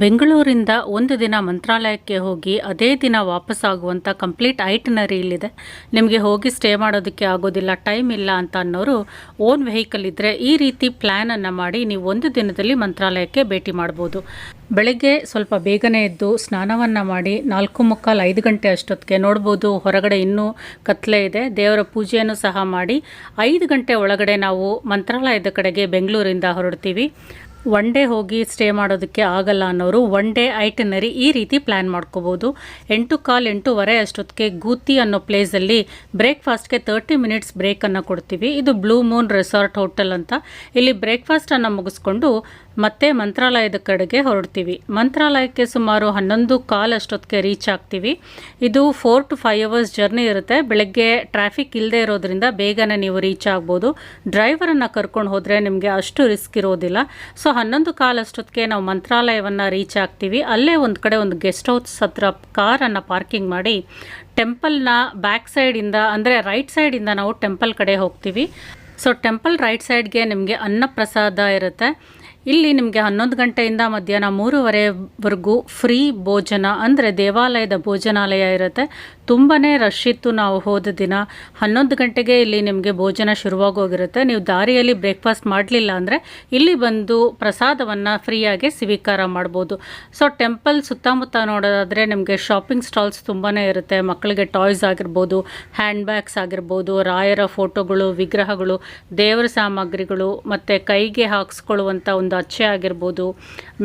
ಬೆಂಗಳೂರಿಂದ ಒಂದು ದಿನ ಮಂತ್ರಾಲಯಕ್ಕೆ ಹೋಗಿ ಅದೇ ದಿನ ವಾಪಸ್ಸಾಗುವಂಥ ಕಂಪ್ಲೀಟ್ ಐಟನರಿ ಇಲ್ಲಿದೆ. ನಿಮಗೆ ಹೋಗಿ ಸ್ಟೇ ಮಾಡೋದಕ್ಕೆ ಆಗೋದಿಲ್ಲ, ಟೈಮ್ ಇಲ್ಲ ಅಂತ ಅನ್ನೋರು ಓನ್ ವೆಹಿಕಲ್ ಇದ್ದರೆ ಈ ರೀತಿ ಪ್ಲ್ಯಾನನ್ನು ಮಾಡಿ ನೀವು ಒಂದು ದಿನದಲ್ಲಿ ಮಂತ್ರಾಲಯಕ್ಕೆ ಭೇಟಿ ಮಾಡ್ಬೋದು. ಬೆಳಗ್ಗೆ ಸ್ವಲ್ಪ ಬೇಗನೆ ಎದ್ದು ಸ್ನಾನವನ್ನು ಮಾಡಿ 4:45 5 ಗಂಟೆ ಅಷ್ಟೊತ್ತಿಗೆ ನೋಡ್ಬೋದು, ಹೊರಗಡೆ ಇನ್ನೂ ಕತ್ಲೆ ಇದೆ. ದೇವರ ಪೂಜೆಯನ್ನು ಸಹ ಮಾಡಿ 5 ಗಂಟೆ ಒಳಗಡೆ ನಾವು ಮಂತ್ರಾಲಯದ ಕಡೆಗೆ ಬೆಂಗಳೂರಿಂದ ಹೊರಡ್ತೀವಿ. ಒನ್ ಡೇ ಹೋಗಿ ಸ್ಟೇ ಮಾಡೋದಕ್ಕೆ ಆಗಲ್ಲ ಅನ್ನೋರು ಒನ್ ಡೇ ಐಟನರಿ ಈ ರೀತಿ ಪ್ಲ್ಯಾನ್ ಮಾಡ್ಕೋಬೋದು. 8:15 8:30 ಅಷ್ಟೊತ್ತಿಗೆ ಗೂತಿ ಅನ್ನೋ ಪ್ಲೇಸಲ್ಲಿ ಬ್ರೇಕ್ಫಾಸ್ಟ್ಗೆ 30 ಮಿನಿಟ್ಸ್ ಬ್ರೇಕನ್ನು ಕೊಡ್ತೀವಿ. ಇದು ಬ್ಲೂ ಮೂನ್ ರೆಸಾರ್ಟ್ ಹೋಟೆಲ್ ಅಂತ. ಇಲ್ಲಿ ಬ್ರೇಕ್ಫಾಸ್ಟನ್ನು ಮುಗಿಸ್ಕೊಂಡು ಮತ್ತೆ ಮಂತ್ರಾಲಯದ ಕಡೆಗೆ ಹೊರಡ್ತೀವಿ. ಮಂತ್ರಾಲಯಕ್ಕೆ ಸುಮಾರು 11:15 ಅಷ್ಟೊತ್ತಿಗೆ ರೀಚ್ ಆಗ್ತೀವಿ. ಇದು 4 to 5 ಅವರ್ಸ್ ಜರ್ನಿ ಇರುತ್ತೆ. ಬೆಳಗ್ಗೆ ಟ್ರಾಫಿಕ್ ಇಲ್ಲದೆ ಇರೋದ್ರಿಂದ ಬೇಗನೆ ನೀವು ರೀಚ್ ಆಗ್ಬೋದು. ಡ್ರೈವರನ್ನು ಕರ್ಕೊಂಡು ಹೋದರೆ ನಿಮಗೆ ಅಷ್ಟು ರಿಸ್ಕ್ ಇರೋದಿಲ್ಲ. ಸೊ 11:15 ಅಷ್ಟೊತ್ತಿಗೆ ನಾವು ಮಂತ್ರಾಲಯವನ್ನು ರೀಚ್ ಆಗ್ತೀವಿ. ಅಲ್ಲೇ ಒಂದು ಕಡೆ ಒಂದು ಗೆಸ್ಟ್ ಹೌಸ್ ಹತ್ರ ಕಾರನ್ನು ಪಾರ್ಕಿಂಗ್ ಮಾಡಿ ಟೆಂಪಲ್ನ ಬ್ಯಾಕ್ ಸೈಡಿಂದ ಅಂದರೆ ರೈಟ್ ಸೈಡಿಂದ ನಾವು ಟೆಂಪಲ್ ಕಡೆ ಹೋಗ್ತೀವಿ. ಸೊ ಟೆಂಪಲ್ ರೈಟ್ ಸೈಡ್ಗೆ ನಿಮಗೆ ಅನ್ನಪ್ರಸಾದ ಇರುತ್ತೆ. ಇಲ್ಲಿ ನಿಮಗೆ 11 ಗಂಟೆಯಿಂದ ಮಧ್ಯಾಹ್ನ 3:30ವರೆಗೂ ಫ್ರೀ ಭೋಜನ ಅಂದರೆ ದೇವಾಲಯದ ಭೋಜನಾಲಯ ಇರುತ್ತೆ. ತುಂಬಾ ರಶ್ ಇತ್ತು ನಾವು ಹೋದ ದಿನ. 11 ಗಂಟೆಗೆ ಇಲ್ಲಿ ನಿಮಗೆ ಭೋಜನ ಶುರುವಾಗೋಗಿರುತ್ತೆ. ನೀವು ದಾರಿಯಲ್ಲಿ ಬ್ರೇಕ್ಫಾಸ್ಟ್ ಮಾಡಲಿಲ್ಲ ಅಂದರೆ ಇಲ್ಲಿ ಬಂದು ಪ್ರಸಾದವನ್ನು ಫ್ರೀಯಾಗಿ ಸ್ವೀಕಾರ ಮಾಡ್ಬೋದು. ಸೊ ಟೆಂಪಲ್ ಸುತ್ತಮುತ್ತ ನೋಡೋದಾದರೆ ನಿಮಗೆ ಶಾಪಿಂಗ್ ಸ್ಟಾಲ್ಸ್ ತುಂಬಾ ಇರುತ್ತೆ. ಮಕ್ಕಳಿಗೆ ಟಾಯ್ಸ್ ಆಗಿರ್ಬೋದು, ಹ್ಯಾಂಡ್ ಬ್ಯಾಗ್ಸ್ ಆಗಿರ್ಬೋದು, ರಾಯರ ಫೋಟೋಗಳು, ವಿಗ್ರಹಗಳು, ದೇವರ ಸಾಮಗ್ರಿಗಳು ಮತ್ತು ಕೈಗೆ ಹಾಕ್ಸ್ಕೊಳ್ಳುವಂಥ ಒಂದು ಅಚ್ಚೆ ಆಗಿರ್ಬೋದು,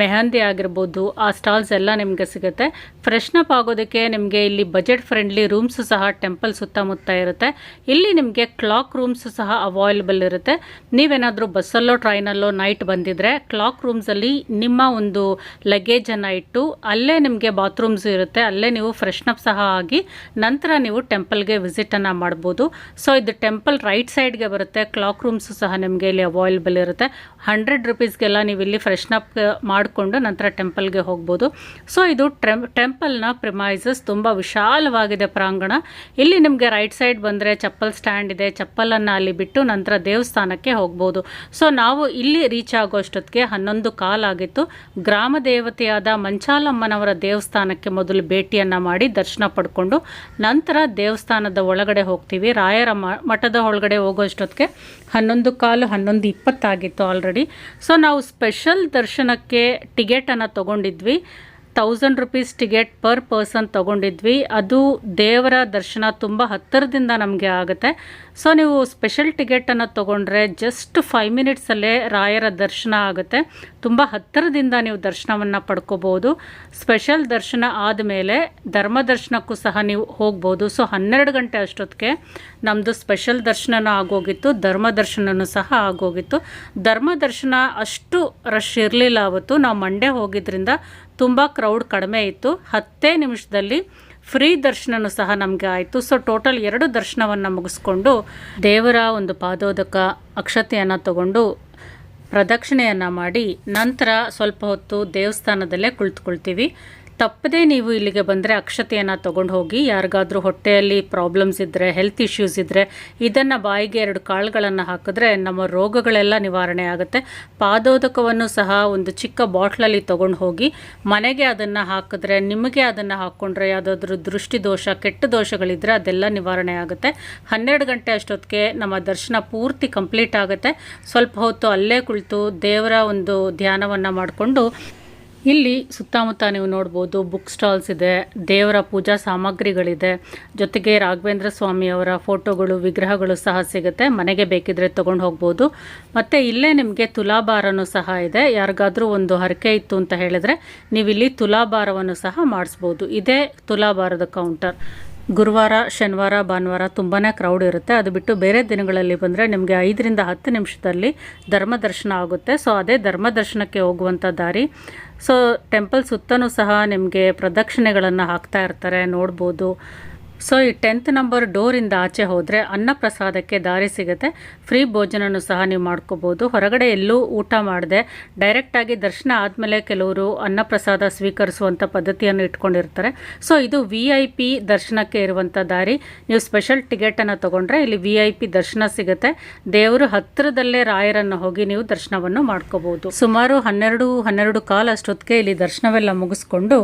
ಮೆಹಂದಿ ಆಗಿರ್ಬೋದು, ಆ ಸ್ಟಾಲ್ಸ್ ಎಲ್ಲ ನಿಮಗೆ ಸಿಗುತ್ತೆ. ಫ್ರೆಶ್ನಪ್ ಆಗೋದಕ್ಕೆ ನಿಮಗೆ ಇಲ್ಲಿ ಬಜೆಟ್ ಫ್ರೆಂಡ್ಲಿ ರೂಮ್ಸ್ ಸಹ ಟೆಂಪಲ್ ಸುತ್ತಮುತ್ತ ಇರುತ್ತೆ. ಇಲ್ಲಿ ನಿಮಗೆ ಕ್ಲಾಕ್ ರೂಮ್ಸ್ ಸಹ ಅವೈಲೇಬಲ್ ಇರುತ್ತೆ. ನೀವೇನಾದರೂ ಬಸ್ಸಲ್ಲೋ ಟ್ರೈನಲ್ಲೋ ನೈಟ್ ಬಂದಿದ್ದರೆ ಕ್ಲಾಕ್ ರೂಮ್ಸಲ್ಲಿ ನಿಮ್ಮ ಒಂದು ಲಗೇಜನ್ನು ಇಟ್ಟು ಅಲ್ಲೇ ನಿಮಗೆ ಬಾತ್ರೂಮ್ಸ್ ಇರುತ್ತೆ. ಅಲ್ಲೇ ನೀವು ಫ್ರೆಶ್ನಪ್ ಸಹ ಆಗಿ ನಂತರ ನೀವು ಟೆಂಪಲ್ಗೆ ವಿಸಿಟನ್ನು ಮಾಡ್ಬೋದು. ಸೊ ಇದು ಟೆಂಪಲ್ ರೈಟ್ ಸೈಡ್ಗೆ ಬರುತ್ತೆ. ಕ್ಲಾಕ್ ರೂಮ್ಸ್ ಸಹ ನಿಮಗೆ ಇಲ್ಲಿ ಅವೈಲೇಬಲ್ ಇರುತ್ತೆ. 100 ರೂಪೀಸ್ಗೆಲ್ಲ ನೀವು ಇಲ್ಲಿ ಫ್ರೆಶ್ನಪ್ ಮಾಡಿಕೊಂಡು ನಂತರ ಟೆಂಪಲ್ಗೆ ಹೋಗ್ಬೋದು. ಸೊ ಇದು ಟೆಂಪಲ್ನ ಪ್ರಿಮೈಸಸ್ ತುಂಬ ವಿಶಾಲವಾಗಿದೆ ಪ್ರಾಂಗಣ. ಇಲ್ಲಿ ನಿಮಗೆ ರೈಟ್ ಸೈಡ್ ಬಂದರೆ ಚಪ್ಪಲ್ ಸ್ಟ್ಯಾಂಡ್ ಇದೆ. ಚಪ್ಪಲನ್ನು ಅಲ್ಲಿ ಬಿಟ್ಟು ನಂತರ ದೇವಸ್ಥಾನಕ್ಕೆ ಹೋಗ್ಬೋದು. ಸೊ ನಾವು ಇಲ್ಲಿ ರೀಚ್ ಆಗೋಷ್ಟೊತ್ತಿಗೆ 11:15 ಆಗಿತ್ತು. ಗ್ರಾಮ ದೇವತೆಯಾದ ಮಂಚಾಲಮ್ಮನವರ ದೇವಸ್ಥಾನಕ್ಕೆ ಮೊದಲು ಭೇಟಿಯನ್ನು ಮಾಡಿ ದರ್ಶನ ಪಡ್ಕೊಂಡು ನಂತರ ದೇವಸ್ಥಾನದ ಒಳಗಡೆ ಹೋಗ್ತೀವಿ. ರಾಯರ ಮಠದ ಒಳಗಡೆ ಹೋಗೋಷ್ಟೊತ್ತಿಗೆ 11:15 11:20 ಆಗಿತ್ತು ಆಲ್ರೆಡಿ. ಸೊ ನಾವು ಸ್ಪೆಷಲ್ ದರ್ಶನಕ್ಕೆ ಟಿಕೆಟನ್ನು ತೊಗೊಂಡಿದ್ವಿ. 1000 ರೂಪೀಸ್ ಟಿಕೆಟ್ ಪರ್ ಪರ್ಸನ್ ತೊಗೊಂಡಿದ್ವಿ. ಅದು ದೇವರ ದರ್ಶನ ತುಂಬ ಹತ್ತಿರದಿಂದ ನಮಗೆ ಆಗುತ್ತೆ. ಸೊ ನೀವು ಸ್ಪೆಷಲ್ ಟಿಕೆಟನ್ನು ತೊಗೊಂಡ್ರೆ ಜಸ್ಟ್ 5 ಮಿನಿಟ್ಸಲ್ಲೇ ರಾಯರ ದರ್ಶನ ಆಗುತ್ತೆ. ತುಂಬ ಹತ್ತಿರದಿಂದ ನೀವು ದರ್ಶನವನ್ನು ಪಡ್ಕೋಬೋದು. ಸ್ಪೆಷಲ್ ದರ್ಶನ ಆದಮೇಲೆ ಧರ್ಮ ದರ್ಶನಕ್ಕೂ ಸಹ ನೀವು ಹೋಗ್ಬೋದು. ಸೊ 12 ಗಂಟೆ ಅಷ್ಟೊತ್ತಿಗೆ ನಮ್ಮದು ಸ್ಪೆಷಲ್ ದರ್ಶನನೂ ಆಗೋಗಿತ್ತು, ಧರ್ಮ ದರ್ಶನವೂ ಸಹ ಆಗೋಗಿತ್ತು. ಧರ್ಮ ದರ್ಶನ ಅಷ್ಟು ರಶ್ ಇರಲಿಲ್ಲ ಅವತ್ತು. ನಾವು ಮಂಡೇ ಹೋಗಿದ್ದರಿಂದ ತುಂಬ ಕ್ರೌಡ್ ಕಡಿಮೆ ಇತ್ತು. 10 ನಿಮಿಷದಲ್ಲಿ ಫ್ರೀ ದರ್ಶನವೂ ಸಹ ನಮಗೆ ಆಯಿತು. ಸೊ ಟೋಟಲ್ 2 ದರ್ಶನವನ್ನು ಮುಗಿಸ್ಕೊಂಡು ದೇವರ ಒಂದು ಪಾದೋದಕ ಅಕ್ಷತೆಯನ್ನು ತಗೊಂಡು ಪ್ರದಕ್ಷಿಣೆಯನ್ನು ಮಾಡಿ ನಂತರ ಸ್ವಲ್ಪ ಹೊತ್ತು ದೇವಸ್ಥಾನದಲ್ಲೇ ಕುಳಿತುಕೊಳ್ತೀವಿ. ತಪ್ಪದೇ ನೀವು ಇಲ್ಲಿಗೆ ಬಂದರೆ ಅಕ್ಷತೆಯನ್ನು ತೊಗೊಂಡು ಹೋಗಿ. ಯಾರಿಗಾದರೂ ಹೊಟ್ಟೆಯಲ್ಲಿ ಪ್ರಾಬ್ಲಮ್ಸ್ ಇದ್ದರೆ, ಹೆಲ್ತ್ ಇಶ್ಯೂಸ್ ಇದ್ದರೆ ಇದನ್ನು ಬಾಯಿಗೆ 2 ಕಾಳುಗಳನ್ನು ಹಾಕಿದ್ರೆ ನಮ್ಮ ರೋಗಗಳೆಲ್ಲ ನಿವಾರಣೆ ಆಗುತ್ತೆ. ಪಾದೋದಕವನ್ನು ಸಹ ಒಂದು ಚಿಕ್ಕ ಬಾಟ್ಲಲ್ಲಿ ತೊಗೊಂಡು ಹೋಗಿ ಮನೆಗೆ ಅದನ್ನು ಹಾಕಿದ್ರೆ, ನಿಮಗೆ ಅದನ್ನು ಹಾಕ್ಕೊಂಡ್ರೆ ಯಾವುದಾದ್ರೂ ದೃಷ್ಟಿ ದೋಷ, ಕೆಟ್ಟ ದೋಷಗಳಿದ್ದರೆ ಅದೆಲ್ಲ ನಿವಾರಣೆ ಆಗುತ್ತೆ. 12 ಗಂಟೆ ಅಷ್ಟೊತ್ತಿಗೆ ನಮ್ಮ ದರ್ಶನ ಪೂರ್ತಿ ಕಂಪ್ಲೀಟ್ ಆಗುತ್ತೆ. ಸ್ವಲ್ಪ ಹೊತ್ತು ಅಲ್ಲೇ ಕುಳಿತು ದೇವರ ಒಂದು ಧ್ಯಾನವನ್ನು ಮಾಡಿಕೊಂಡು ಇಲ್ಲಿ ಸುತ್ತಮುತ್ತ ನೀವು ನೋಡ್ಬೋದು ಬುಕ್ ಸ್ಟಾಲ್ಸ್ ಇದೆ, ದೇವರ ಪೂಜಾ ಸಾಮಗ್ರಿಗಳಿದೆ, ಜೊತೆಗೆ ರಾಘವೇಂದ್ರ ಸ್ವಾಮಿಯವರ ಫೋಟೋಗಳು, ವಿಗ್ರಹಗಳು ಸಹ ಸಿಗುತ್ತೆ. ಮನೆಗೆ ಬೇಕಿದ್ರೆ ತೊಗೊಂಡು ಹೋಗ್ಬೋದು. ಮತ್ತು ಇಲ್ಲೇ ನಿಮಗೆ ತುಲಾಭಾರನೂ ಸಹ ಇದೆ. ಯಾರಿಗಾದರೂ ಒಂದು ಹರಕೆ ಇತ್ತು ಅಂತ ಹೇಳಿದ್ರೆ ನೀವಿಲ್ಲಿ ತುಲಾಭಾರವನ್ನು ಸಹ ಮಾಡಿಸ್ಬೋದು. ಇದೇ ತುಲಾಭಾರದ ಕೌಂಟರ್. ಗುರುವಾರ, ಶನಿವಾರ, ಭಾನುವಾರ ತುಂಬಾ ಕ್ರೌಡ್ ಇರುತ್ತೆ. ಅದು ಬಿಟ್ಟು ಬೇರೆ ದಿನಗಳಲ್ಲಿ ಬಂದರೆ ನಿಮಗೆ 5 ರಿಂದ 10 ನಿಮಿಷದಲ್ಲಿ ಧರ್ಮ ದರ್ಶನ ಆಗುತ್ತೆ. ಸೊ ಅದೇ ಧರ್ಮ ದರ್ಶನಕ್ಕೆ ಹೋಗುವಂಥ ದಾರಿ. ಸೊ ಟೆಂಪಲ್ ಸುತ್ತಲೂ ಸಹ ನಿಮಗೆ ಪ್ರದಕ್ಷಿಣೆಗಳನ್ನು ಹಾಕ್ತಾ ಇರ್ತಾರೆ, ನೋಡ್ಬೋದು. ಸೊ ಈ 10th ನಂಬರ್ ಡೋರಿಂದ ಆಚೆ ಹೋದರೆ ಅನ್ನಪ್ರಸಾದಕ್ಕೆ ದಾರಿ ಸಿಗುತ್ತೆ. ಫ್ರೀ ಭೋಜನನೂ ಸಹ ನೀವು ಮಾಡ್ಕೋಬೋದು. ಹೊರಗಡೆ ಎಲ್ಲೂ ಊಟ ಮಾಡದೆ ಡೈರೆಕ್ಟಾಗಿ ದರ್ಶನ ಆದಮೇಲೆ ಕೆಲವರು ಅನ್ನಪ್ರಸಾದ ಸ್ವೀಕರಿಸುವಂಥ ಪದ್ಧತಿಯನ್ನು ಇಟ್ಕೊಂಡಿರ್ತಾರೆ. ಸೊ ಇದು VIP ದರ್ಶನಕ್ಕೆ ಇರುವಂಥ ದಾರಿ. ನೀವು ಸ್ಪೆಷಲ್ ಟಿಕೆಟನ್ನು ತೊಗೊಂಡ್ರೆ ಇಲ್ಲಿ VIP ದರ್ಶನ ಸಿಗುತ್ತೆ. ದೇವರು ಹತ್ತಿರದಲ್ಲೇ ರಾಯರನ್ನು ಹೋಗಿ ನೀವು ದರ್ಶನವನ್ನು ಮಾಡ್ಕೋಬೋದು. ಸುಮಾರು 12 ಕಾಲ ಅಷ್ಟೊತ್ತಿಗೆ ಇಲ್ಲಿ ದರ್ಶನವೆಲ್ಲ ಮುಗಿಸ್ಕೊಂಡು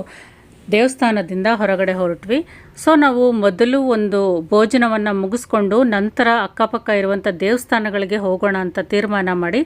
ದೇವಸ್ಥಾನದಿಂದ ಹೊರಗಡೆ ಹೊರಟ್ವಿ. ಸೊ ನಾವು ಮೊದಲು ಒಂದು ಭೋಜನವನ್ನು ಮುಗಿಸ್ಕೊಂಡು ನಂತರ ಅಕ್ಕಪಕ್ಕ ಇರುವಂಥ ದೇವಸ್ಥಾನಗಳಿಗೆ ಹೋಗೋಣ ಅಂತ ತೀರ್ಮಾನ ಮಾಡಿ,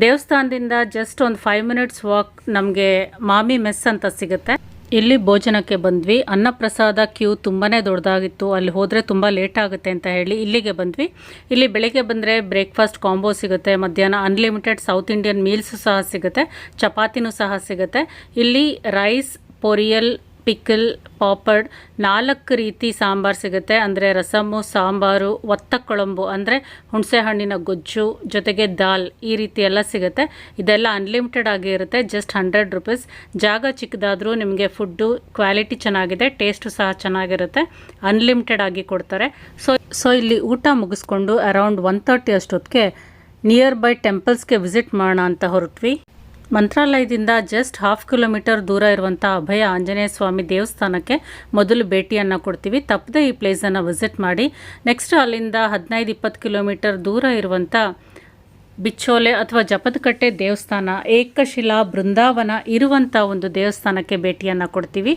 ದೇವಸ್ಥಾನದಿಂದ ಜಸ್ಟ್ ಒಂದು 5 ಮಿನಿಟ್ಸ್ ವಾಕ್ ನಮಗೆ ಮಾಮಿ ಮೆಸ್ ಅಂತ ಸಿಗುತ್ತೆ. ಇಲ್ಲಿ ಭೋಜನಕ್ಕೆ ಬಂದ್ವಿ. ಅನ್ನಪ್ರಸಾದ ಕ್ಯೂ ತುಂಬಾ ದೊಡ್ಡದಾಗಿತ್ತು. ಅಲ್ಲಿ ಹೋದರೆ ತುಂಬ ಲೇಟ್ ಆಗುತ್ತೆ ಅಂತ ಹೇಳಿ ಇಲ್ಲಿಗೆ ಬಂದ್ವಿ. ಇಲ್ಲಿ ಬೆಳಿಗ್ಗೆ ಬಂದರೆ ಬ್ರೇಕ್ಫಾಸ್ಟ್ ಕಾಂಬೋ ಸಿಗುತ್ತೆ, ಮಧ್ಯಾಹ್ನ ಅನ್ಲಿಮಿಟೆಡ್ ಸೌತ್ ಇಂಡಿಯನ್ ಮೀಲ್ಸು ಸಹ ಸಿಗುತ್ತೆ, ಚಪಾತಿನೂ ಸಹ ಸಿಗುತ್ತೆ. ಇಲ್ಲಿ ರೈಸ್, ಪೊರಿಯಲ್, ಪಿಕಲ್, ಪಾಪಡ್ 4 ರೀತಿ ಸಾಂಬಾರು ಸಿಗುತ್ತೆ. ಅಂದರೆ ರಸಮ್ಮು, ಸಾಂಬಾರು, ಒತ್ತ ಕೊಳಂಬು ಅಂದರೆ ಹುಣಸೆ ಹಣ್ಣಿನ ಗೊಜ್ಜು, ಜೊತೆಗೆ ದಾಲ್, ಈ ರೀತಿ ಎಲ್ಲ ಸಿಗುತ್ತೆ. ಇದೆಲ್ಲ ಅನ್ಲಿಮಿಟೆಡ್ ಆಗಿ ಇರುತ್ತೆ, ಜಸ್ಟ್ 100 ರೂಪೀಸ್. ಜಾಗ ಚಿಕ್ಕದಾದರೂ ನಿಮಗೆ ಫುಡ್ಡು ಕ್ವಾಲಿಟಿ ಚೆನ್ನಾಗಿದೆ, ಟೇಸ್ಟು ಸಹ ಚೆನ್ನಾಗಿರುತ್ತೆ, ಅನ್ಲಿಮಿಟೆಡ್ ಆಗಿ ಕೊಡ್ತಾರೆ. ಸೊ ಇಲ್ಲಿ ಊಟ ಮುಗಿಸ್ಕೊಂಡು ಅರೌಂಡ್ 1:30 ಅಷ್ಟೊತ್ತಿಗೆ ನಿಯರ್ ಬೈ ಟೆಂಪಲ್ಸ್ಗೆ ವಿಸಿಟ್ ಮಾಡೋಣ ಅಂತ ಹೊರಟ್ವಿ. ಮಂತ್ರಾಲಯದಿಂದ ಜಸ್ಟ್ 1/2 ಕಿಲೋಮೀಟರ್ ದೂರ ಇರುವಂಥ ಅಭಯ ಆಂಜನೇಯ ಸ್ವಾಮಿ ದೇವಸ್ಥಾನಕ್ಕೆ ಮೊದಲು ಭೇಟಿಯನ್ನು ಕೊಡ್ತೀವಿ. ತಪ್ಪದೆ ಈ ಪ್ಲೇಸನ್ನು ವಿಸಿಟ್ ಮಾಡಿ. ನೆಕ್ಸ್ಟ್ ಅಲ್ಲಿಂದ 15-20 ಕಿಲೋಮೀಟರ್ ದೂರ ಇರುವಂಥ ಬಿಚ್ಚೋಲೆ ಅಥವಾ ಜಪದಕಟ್ಟೆ ದೇವಸ್ಥಾನ, ಏಕಶಿಲಾ ಬೃಂದಾವನ ಇರುವಂಥ ಒಂದು ದೇವಸ್ಥಾನಕ್ಕೆ ಭೇಟಿಯನ್ನು ಕೊಡ್ತೀವಿ.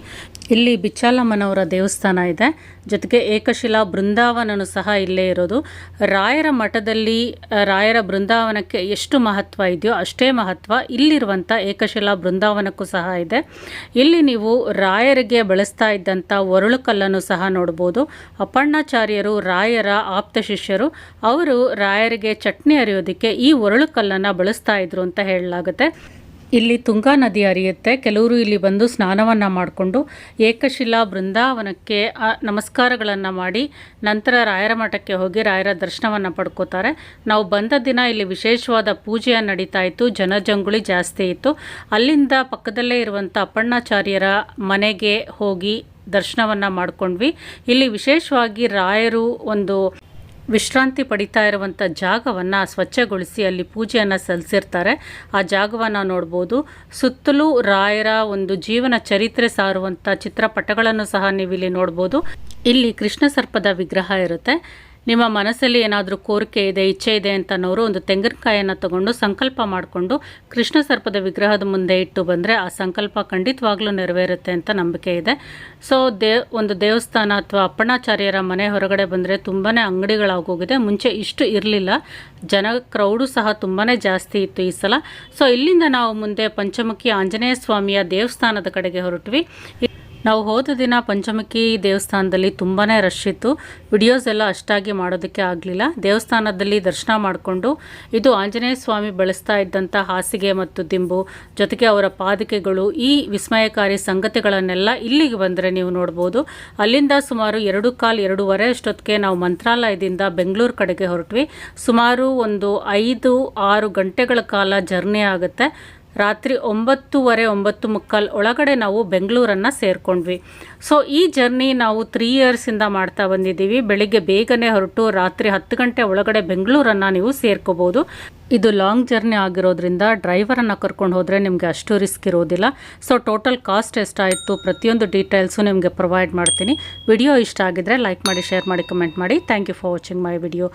ಇಲ್ಲಿ ಬಿಚ್ಚಾಲಮ್ಮನವರ ದೇವಸ್ಥಾನ ಇದೆ, ಜೊತೆಗೆ ಏಕಶಿಲಾ ಬೃಂದಾವನನೂ ಸಹ ಇಲ್ಲೇ ಇರೋದು. ರಾಯರ ಮಠದಲ್ಲಿ ರಾಯರ ಬೃಂದಾವನಕ್ಕೆ ಎಷ್ಟು ಮಹತ್ವ ಇದೆಯೋ ಅಷ್ಟೇ ಮಹತ್ವ ಇಲ್ಲಿರುವಂಥ ಏಕಶಿಲಾ ಬೃಂದಾವನಕ್ಕೂ ಸಹ ಇದೆ. ಇಲ್ಲಿ ನೀವು ರಾಯರಿಗೆ ಬಳಸ್ತಾ ಇದ್ದಂಥ ಒರಳು ಕಲ್ಲನ್ನು ಸಹ ನೋಡ್ಬೋದು. ಅಪ್ಪಣ್ಣಾಚಾರ್ಯರು ರಾಯರ ಆಪ್ತ ಶಿಷ್ಯರು. ಅವರು ರಾಯರಿಗೆ ಚಟ್ನಿ ಅರಿಯೋದಕ್ಕೆ ಈ ಒರಳು ಕಲ್ಲನ್ನು ಬಳಸ್ತಾ ಇದ್ರು ಅಂತ ಹೇಳಲಾಗುತ್ತೆ. ಇಲ್ಲಿ ತುಂಗಾ ನದಿ ಹರಿಯುತ್ತೆ. ಕೆಲವರು ಇಲ್ಲಿ ಬಂದು ಸ್ನಾನವನ್ನು ಮಾಡಿಕೊಂಡು ಏಕಶಿಲಾ ಬೃಂದಾವನಕ್ಕೆ ನಮಸ್ಕಾರಗಳನ್ನು ಮಾಡಿ ನಂತರ ರಾಯರ ಮಠಕ್ಕೆ ಹೋಗಿ ರಾಯರ ದರ್ಶನವನ್ನು ಪಡ್ಕೋತಾರೆ. ನಾವು ಬಂದ ದಿನ ಇಲ್ಲಿ ವಿಶೇಷವಾದ ಪೂಜೆ ನಡೀತಾ ಇತ್ತು, ಜನಜಂಗುಳಿ ಜಾಸ್ತಿ ಇತ್ತು. ಅಲ್ಲಿಂದ ಪಕ್ಕದಲ್ಲೇ ಇರುವಂಥ ಅಪ್ಪಣ್ಣಾಚಾರ್ಯರ ಮನೆಗೆ ಹೋಗಿ ದರ್ಶನವನ್ನು ಮಾಡ್ಕೊಂಡ್ವಿ. ಇಲ್ಲಿ ವಿಶೇಷವಾಗಿ ರಾಯರು ಒಂದು ವಿಶ್ರಾಂತಿ ಪಡಿತಾ ಇರುವಂಥ ಜಾಗವನ್ನು ಸ್ವಚ್ಛಗೊಳಿಸಿ ಅಲ್ಲಿ ಪೂಜೆಯನ್ನು ಸಲ್ಲಿಸಿರ್ತಾರೆ. ಆ ಜಾಗವನ್ನು ನೋಡ್ಬೋದು. ಸುತ್ತಲೂ ರಾಯರ ಒಂದು ಜೀವನ ಚರಿತ್ರೆ ಸಾರುವಂಥ ಚಿತ್ರಪಟಗಳನ್ನು ಸಹ ನೀವು ಇಲ್ಲಿ ನೋಡ್ಬೋದು. ಇಲ್ಲಿ ಕೃಷ್ಣ ಸರ್ಪದ ವಿಗ್ರಹ ಇರುತ್ತೆ. ನಿಮ್ಮ ಮನಸ್ಸಲ್ಲಿ ಏನಾದರೂ ಕೋರಿಕೆ ಇದೆ, ಇಚ್ಛೆ ಇದೆ ಅಂತನವರು ಒಂದು ತೆಂಗಿನಕಾಯನ್ನು ತಗೊಂಡು ಸಂಕಲ್ಪ ಮಾಡಿಕೊಂಡು ಕೃಷ್ಣ ಸರ್ಪದ ವಿಗ್ರಹದ ಮುಂದೆ ಇಟ್ಟು ಬಂದರೆ ಆ ಸಂಕಲ್ಪ ಖಂಡಿತವಾಗ್ಲೂ ನೆರವೇರುತ್ತೆ ಅಂತ ನಂಬಿಕೆ ಇದೆ. ಸೊ ಒಂದು ದೇವಸ್ಥಾನ ಅಥವಾ ಅಪ್ಪಣ್ಣಾಚಾರ್ಯರ ಮನೆ ಹೊರಗಡೆ ಬಂದರೆ ತುಂಬಾ ಅಂಗಡಿಗಳಾಗೋಗಿದೆ. ಮುಂಚೆ ಇಷ್ಟು ಇರಲಿಲ್ಲ, ಕ್ರೌಡು ಸಹ ತುಂಬಾ ಜಾಸ್ತಿ ಇತ್ತು ಈ ಸಲ. ಸೊ ಇಲ್ಲಿಂದ ನಾವು ಮುಂದೆ ಪಂಚಮುಖಿ ಆಂಜನೇಯ ಸ್ವಾಮಿಯ ದೇವಸ್ಥಾನದ ಕಡೆಗೆ ಹೊರಟ್ವಿ. ನಾವು ಹೋದ ದಿನ ಪಂಚಮುಖಿ ದೇವಸ್ಥಾನದಲ್ಲಿ ತುಂಬಾ ರಶ್ ಇತ್ತು. ವಿಡಿಯೋಸ್ ಎಲ್ಲ ಅಷ್ಟಾಗಿ ಮಾಡೋದಕ್ಕೆ ಆಗಲಿಲ್ಲ. ದೇವಸ್ಥಾನದಲ್ಲಿ ದರ್ಶನ ಮಾಡಿಕೊಂಡು ಇದು ಆಂಜನೇಯ ಸ್ವಾಮಿ ಬಳಸ್ತಾ ಇದ್ದಂಥ ಹಾಸಿಗೆ ಮತ್ತು ದಿಂಬು, ಜೊತೆಗೆ ಅವರ ಪಾದಕೆಗಳು, ಈ ವಿಸ್ಮಯಕಾರಿ ಸಂಗತಿಗಳನ್ನೆಲ್ಲ ಇಲ್ಲಿಗೆ ಬಂದರೆ ನೀವು ನೋಡ್ಬೋದು. ಅಲ್ಲಿಂದ ಸುಮಾರು 2:15-2:15 ಅಷ್ಟೊತ್ತಿಗೆ ನಾವು ಮಂತ್ರಾಲಯದಿಂದ ಬೆಂಗಳೂರು ಕಡೆಗೆ ಹೊರಟ್ವಿ. ಸುಮಾರು ಒಂದು 5-6 ಗಂಟೆಗಳ ಕಾಲ ಜರ್ನಿ ಆಗುತ್ತೆ. ರಾತ್ರಿ 9:30-9:45 ಒಳಗಡೆ ನಾವು ಬೆಂಗಳೂರನ್ನು ಸೇರಿಕೊಂಡ್ವಿ. ಸೊ ಈ ಜರ್ನಿ ನಾವು 3 ಇಯರ್ಸಿಂದ ಮಾಡ್ತಾ ಬಂದಿದ್ದೀವಿ. ಬೆಳಿಗ್ಗೆ ಬೇಗನೆ ಹೊರಟು ರಾತ್ರಿ 10 ಗಂಟೆ ಒಳಗಡೆ ಬೆಂಗಳೂರನ್ನು ನೀವು ಸೇರ್ಕೋಬೋದು. ಇದು ಲಾಂಗ್ ಜರ್ನಿ ಆಗಿರೋದ್ರಿಂದ ಡ್ರೈವರನ್ನು ಕರ್ಕೊಂಡು ಹೋದರೆ ನಿಮಗೆ ಅಷ್ಟು ರಿಸ್ಕ್ ಇರೋದಿಲ್ಲ. ಸೊ ಟೋಟಲ್ ಕಾಸ್ಟ್ ಎಷ್ಟಾಯಿತು ಪ್ರತಿಯೊಂದು ಡೀಟೇಲ್ಸು ನಿಮಗೆ ಪ್ರೊವೈಡ್ ಮಾಡ್ತೀನಿ. ವಿಡಿಯೋ ಇಷ್ಟ ಆಗಿದ್ರೆ ಲೈಕ್ ಮಾಡಿ, ಶೇರ್ ಮಾಡಿ, ಕಮೆಂಟ್ ಮಾಡಿ. Thank you for watching my video.